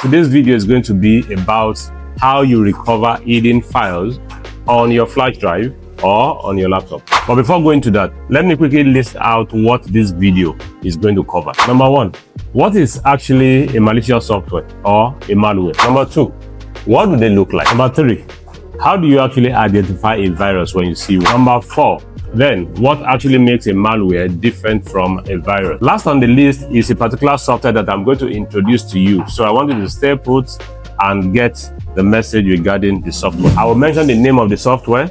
Today's video is going to be about how you recover hidden files on your flash drive or on your laptop. But before going to that, let me quickly list out what this video is going to cover. Number one, what is actually a malicious software or a malware? Number two, what do they look like? Number three, how do you actually identify a virus when you see one? Number four, then what actually makes a malware different from a virus? Last on the list is a particular software that I'm going to introduce to you. So I want you to stay put and get the message regarding the software. I will mention the name of the software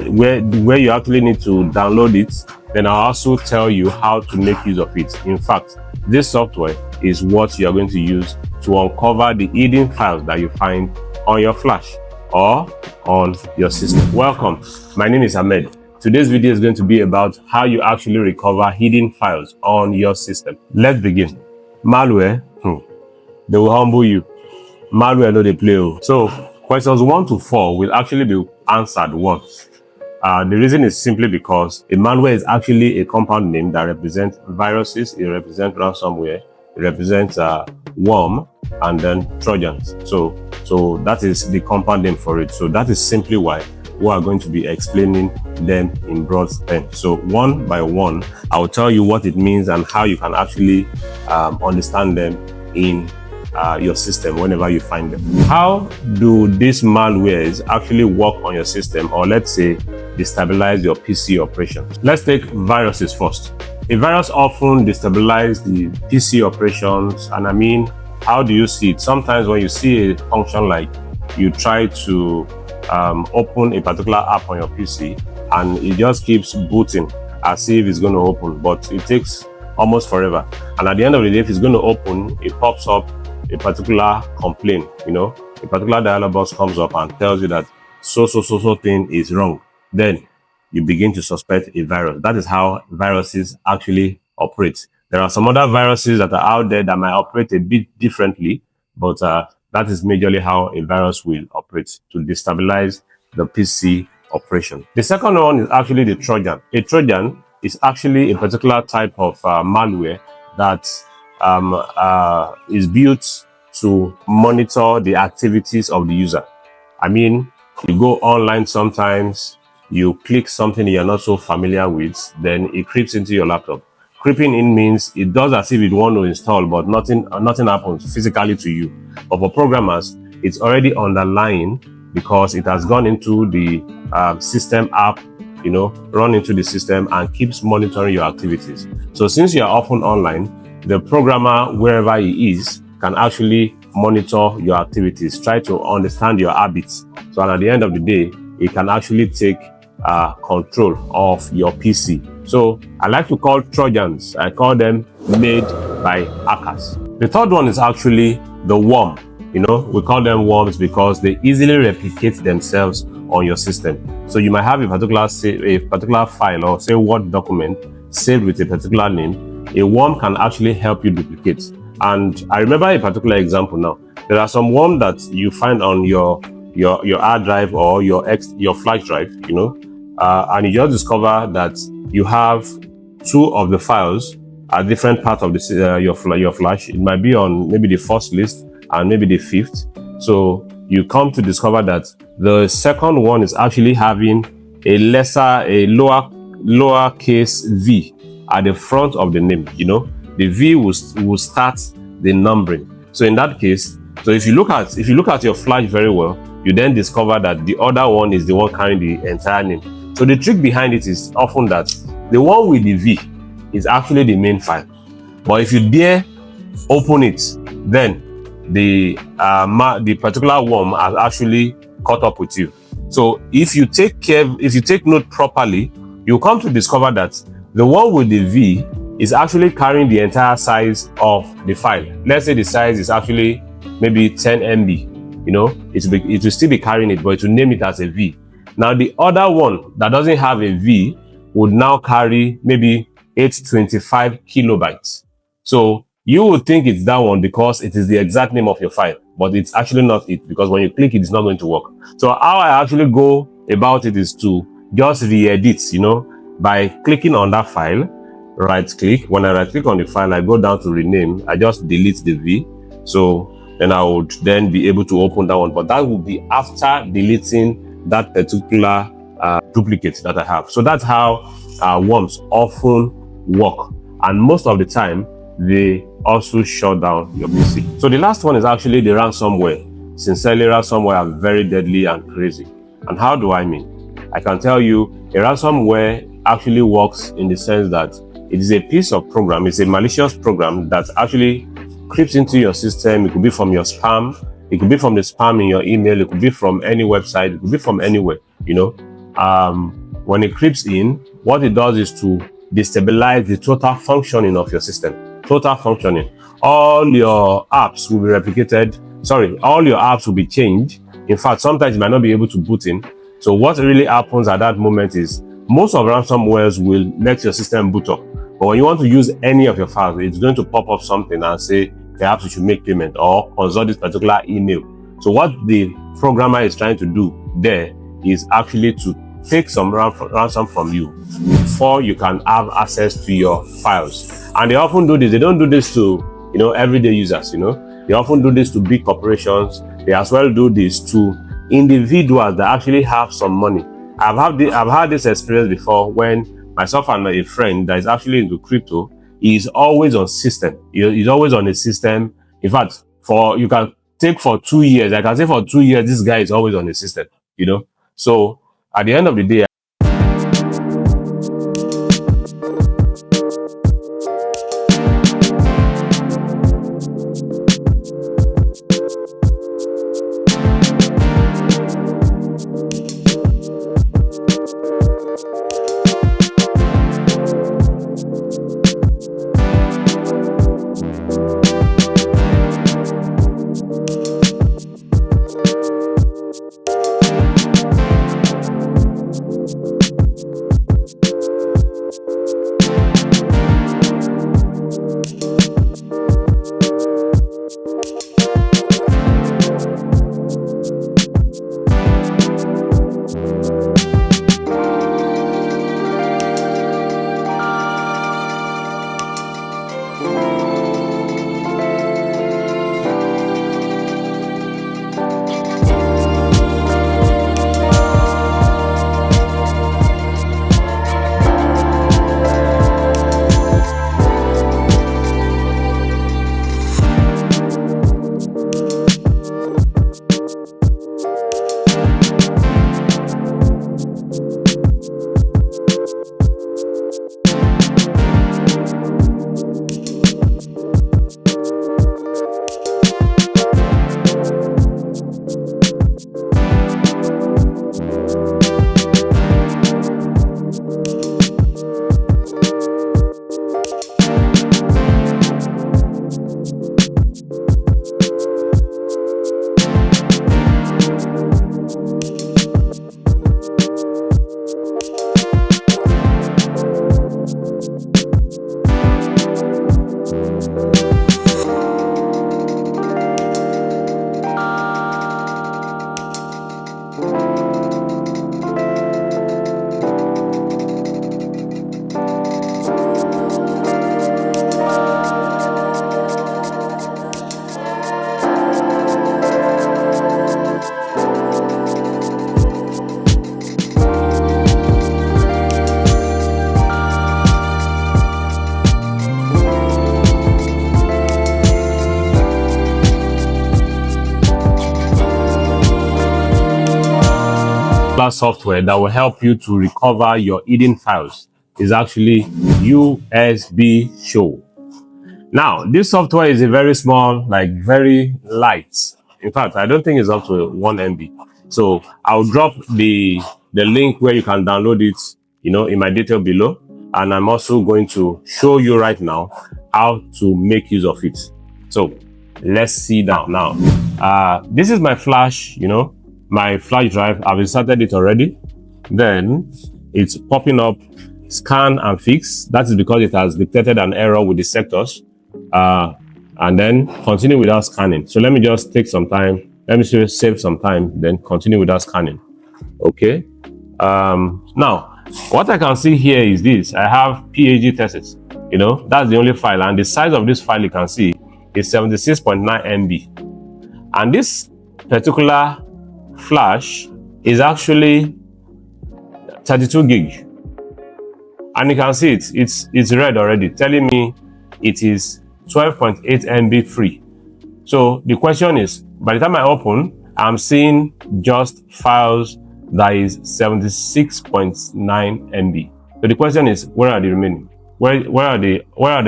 where you actually need to download it. Then I'll also tell you how to make use of it. In fact, this software is what you are going to use to uncover the hidden files that you find on your flash or on your system. Welcome, my name is Ahmed. Today's video is going to be about how you actually recover hidden files on your system. Let's begin. Malware, they will humble you. Malware no dey play. So questions 1 to 4 will actually be answered once. The reason is simply because a malware is actually a compound name that represents viruses, it represents ransomware, it represents worm, and then trojans. So that is the compound name for it. So that is simply why we are going to be explaining them in broad terms. So one by one, I will tell you what it means and how you can actually understand them in your system whenever you find them. How do these malwares actually work on your system, or let's say destabilize your PC operations? Let's take viruses first. A virus often destabilizes the PC operations, and I mean, how do you see it? Sometimes when you see a function like you try to open a particular app on your PC and it just keeps booting as if it's going to open, but it takes almost forever. And at the end of the day, if it's going to open, it pops up a particular complaint, a particular dialog box comes up and tells you that so thing is wrong. Then you begin to suspect a virus. That is how viruses actually operate. There are some other viruses that are out there that might operate a bit differently, but that is majorly how a virus will operate, to destabilize the PC operation. The second one is actually the Trojan. A Trojan is actually a particular type of malware that is built to monitor the activities of the user. I mean, you go online sometimes, you click something you're not so familiar with, then it creeps into your laptop. Creeping in means it does as if it want to install, but nothing happens physically to you. But for programmers, it's already underlying because it has gone into the system app, run into the system and keeps monitoring your activities. So since you are often online, the programmer, wherever he is, can actually monitor your activities, try to understand your habits. So at the end of the day, it can actually take control of your PC. So I like to call Trojans, I call them made by hackers. The third one is actually the worm. We call them worms because they easily replicate themselves on your system. So you might have a particular file or say Word document saved with a particular name. A worm can actually help you duplicate. And I remember a particular example now. There are some worms that you find on your hard drive or your flash drive, and you just discover that you have two of the files at different parts of your flash. It might be on maybe the first list and maybe the fifth. So you come to discover that the second one is actually having a lowercase v at the front of the name. The v will start the numbering. So in that case, if you look at your flash very well, you then discover that the other one is the one carrying the entire name. So the trick behind it is often that the one with the v is actually the main file. But if you dare open it, then the particular worm has actually caught up with you. So if you take note properly, you come to discover that the one with the v is actually carrying the entire size of the file. Let's say the size is actually maybe 10 MB. It will still be carrying it, but it will name it as a V. Now the other one that doesn't have a V would now carry maybe 825 kilobytes. So you would think it's that one because it is the exact name of your file, but it's actually not it, because when you click it, it's not going to work. So how I actually go about it is to just re-edit, by clicking on that file, right click. When I right click on the file, I go down to rename, I just delete the V. So then I would then be able to open that one. But that would be after deleting that particular duplicate that I have. So that's how worms often work. And most of the time, they also shut down your PC. So the last one is actually the ransomware. Sincerely, ransomware are very deadly and crazy. And how do I mean? I can tell you, a ransomware actually works in the sense that it is a piece of program, it's a malicious program that actually creeps into your system. It could be from your spam, it could be from the spam in your email, it could be from any website, it could be from anywhere, you know. When it creeps in, what it does is to destabilize the total functioning of your system. Total functioning. All your apps will be replicated. Sorry, all your apps will be changed. In fact, sometimes you might not be able to boot in. So what really happens at that moment is most of ransomwares will let your system boot up. But when you want to use any of your files, it's going to pop up something and say, perhaps you should make payment or consult this particular email. So what the programmer is trying to do there is actually to take some ransom from you before you can have access to your files. And they often do this. They don't do this to, everyday users, They often do this to big corporations. They as well do this to individuals that actually have some money. I've had this experience before when myself and a friend that is actually into crypto is always on system. He's always on a system. In fact, you can take for 2 years. I can say for 2 years, this guy is always on the system, So at the end of the day, software that will help you to recover your hidden files is actually USB Show. Now, this software is a very small, very light. In fact, I don't think it's up to 1 MB. So I'll drop the link where you can download it, in my detail below. And I'm also going to show you right now how to make use of it. So let's see that now. This is my flash, my flash drive. I've inserted it already. Then it's popping up scan and fix. That is because it has detected an error with the sectors. And then continue without scanning. So let me just take some time. Let me save some time, then continue without scanning. Okay. Now, what I can see here is this. I have PhD thesis. That's the only file. And the size of this file you can see is 76.9 MB. And this particular flash is actually 32 gig. And you can see it's red already, telling me it is 12.8 MB free. So the question is, by the time I open, I'm seeing just files that is 76.9 MB. So the question is, where are the remaining? Where are the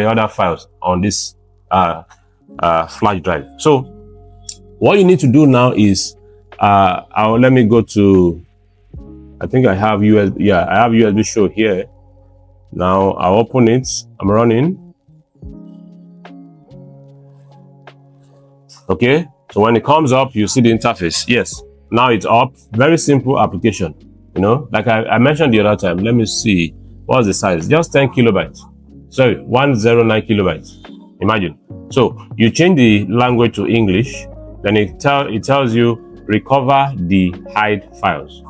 other files on this flash drive? So what you need to do now is, let me go to, I think I have USB. Yeah, I have USB show here. Now I'll open it. I'm running. Okay, so when it comes up, you see the interface. Yes, now it's up. Very simple application. You know, like I mentioned the other time. Let me see. What's the size? Just 10 kilobytes. Sorry, 109 kilobytes. Imagine. So you change the language to English, then it tells you recover the hide files.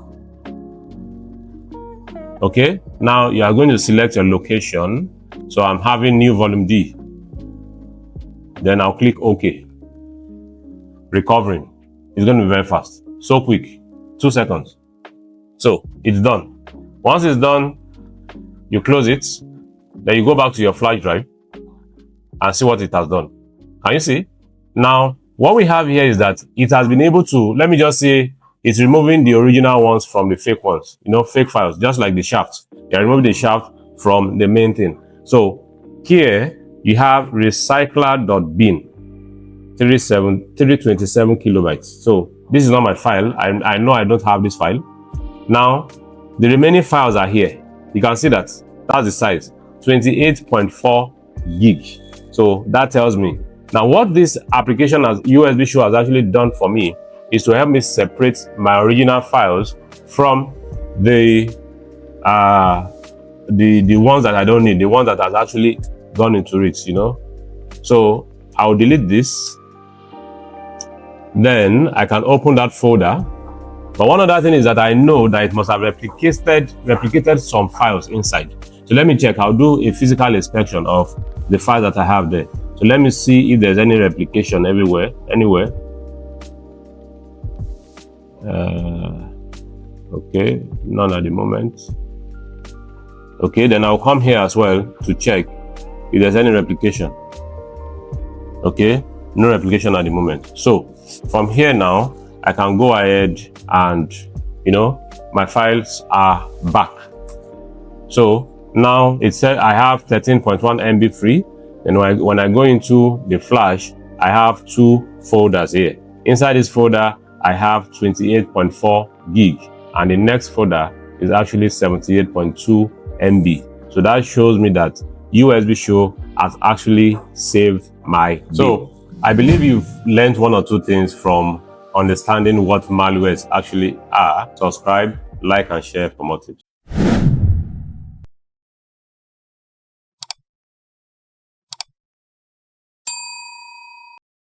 Okay, now you are going to select your location. So I'm having new volume D. Then I'll click OK. Recovering. It's going to be very fast. So quick. 2 seconds. So it's done. Once it's done, you close it. Then you go back to your flash drive and see what it has done. Can you see? Now, what we have here is that it has been able to, let me just say, it's removing the original ones from the fake ones, you know, fake files, just like the shaft. You're removing the shaft from the main thing. So here you have recycler.bin 327 kilobytes. So this is not my file. I know I don't have this file. Now the remaining files are here. You can see that that's the size, 28.4 gig. So that tells me now what this application as USB show has actually done for me is to help me separate my original files from the ones that I don't need, the ones that has actually gone into it, you know. So I'll delete this. Then I can open that folder. But one other thing is that I know that it must have replicated some files inside. So let me check. I'll do a physical inspection of the files that I have there. So let me see if there's any replication anywhere. Okay, none at the moment. Okay, then I'll come here as well to check if there's any replication. Okay, no replication at the moment. So from here now, I can go ahead and, you know, my files are back. So now it said I have 13.1 MB free. And when I go into the flash, I have 2 folders here. Inside this folder, I have 28.4 gig. And the next folder is actually 78.2 MB. So that shows me that USB show has actually saved my day. So I believe you've learned 1 or 2 things from understanding what malwares actually are. Subscribe, like, and share for more tips.